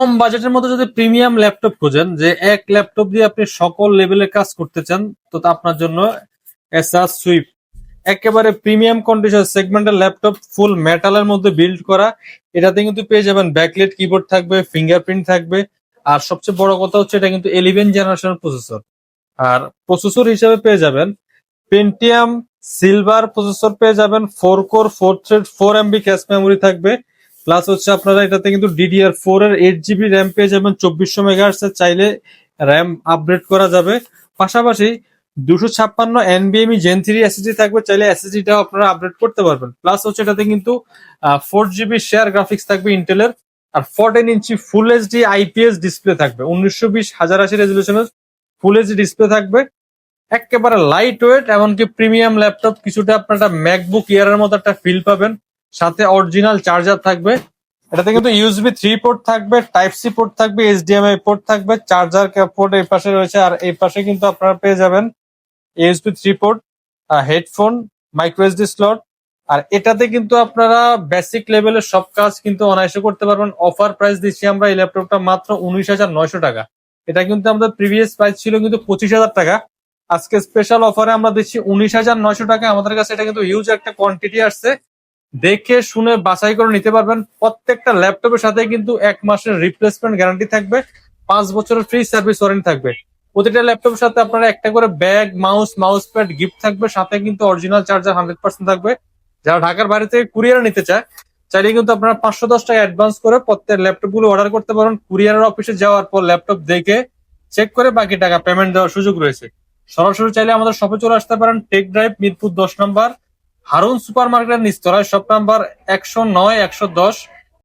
কম বাজেটের মধ্যে যদি প্রিমিয়াম ল্যাপটপ খোঁজেন, যে এক ল্যাপটপ দিয়ে আপনি সকল লেভেলের কাজ করতে চান, তো তা আপনার জন্য এসাস সুইফট একেবারে প্রিমিয়াম কন্ডিশন সেগমেন্টের ল্যাপটপ, ফুল মেটালের মধ্যে বিল্ড করা। এটাতে কিন্তু পেয়ে যাবেন ব্যাকলাইট কিবোর্ড থাকবে, ফিঙ্গারপ্রিন্ট থাকবে, আর সবচেয়ে বড় কথা হচ্ছে এটা কিন্তু 11 জেনারেশন প্রসেসর। আর প্রসেসর হিসেবে পেয়ে যাবেন পেন্টিয়াম সিলভার প্রসেসর পেয়ে যাবেন, 4 core 4 thread 4 MB cache memory থাকবে। প্লাস হচ্ছে আপনারা এটাতে কিন্তু DDR4 এর 8 GB র্যাম পেয়ে যাবেন, 2400 MHz এর চাইলে র্যাম আপগ্রেড করা যাবে। পাশাপাশি 256 NVMe Gen 3 SSD থাকবে, চাইলে SSD-টাও আপনারা আপগ্রেড করতে পারবেন। প্লাস হচ্ছে এটাতে কিন্তু 4 GB শেয়ার গ্রাফিক্স থাকবে ইন্টেলের, আর 14 ইঞ্চি ফুল এইচডি IPS ডিসপ্লে থাকবে, 1920x1080 রেজলিউশনের ফুল এইচডি ডিসপ্লে থাকবে। একেবারে লাইট ওয়েট, এমনকি প্রিমিয়াম ল্যাপটপ, কিছুটা আপনারা ম্যাকবুক এয়ারের মতো একটা ফিল পাবেন। সাথে অরিজিনাল চার্জার থাকবে। এটাতে কিন্তু USB 3 পোর্ট থাকবে, টাইপ C পোর্ট থাকবে, HDMI পোর্ট থাকবে, চার্জার পোর্ট এই পাশে রয়েছে, আর এই পাশে কিন্তু আপনারা পেয়ে যাবেন USB 3 port, headphone, micro SD slot. আর এটাতে কিন্তু আপনারা বেসিক লেভেলের সব কাজ কিন্তু অনায়াসে করতে পারবেন। অফার প্রাইস দিচ্ছি আমরা এই ল্যাপটপটা মাত্র 19,900 টাকা। এটা কিন্তু আমাদের প্রিভিয়াস প্রাইস ছিল কিন্তু 25,000 টাকা। আজকে স্পেশাল অফারে আমরা দিচ্ছি 19,900 টাকা। আমাদের কাছে এটা কিন্তু হিউজ একটা কোয়ান্টিটি আসছে, দেখে শুনে বাছাই করে নিতে পারবেন। প্রত্যেকটা ল্যাপটপের সাথে কিন্তু 1 মাসের রিপ্লেসমেন্ট গ্যারান্টি থাকবে, 5 বছরের ফ্রি সার্ভিস ওয়ারেন্টি থাকবে। প্রতিটা ল্যাপটপের সাথে আপনার একটা করে ব্যাগ, মাউস প্যাড গিফট থাকবে, সাথে কিন্তু অরিজিনাল চার্জার 100% থাকবে। যারা ঢাকার বাইরে থেকে কুরিয়ার নিতে চায়, চাইলে কিন্তু আপনারা 510 টাকা অ্যাডভান্স করে প্রত্যেক ল্যাপটপ গুলো অর্ডার করতে পারেন। কুরিয়ারের অফিসে যাওয়ার পর ল্যাপটপ দেখে চেক করে বাকি টাকা পেমেন্ট দেওয়ার সুযোগ রয়েছে। সরাসরি চাইলে আমাদের শপে চলে আসতে পারেন, টেক ড্রাইভ, মিরপুর 10 নম্বর, হারুন সুপার মার্কেটের নিচতলায়, শপ নাম্বার 109, 110।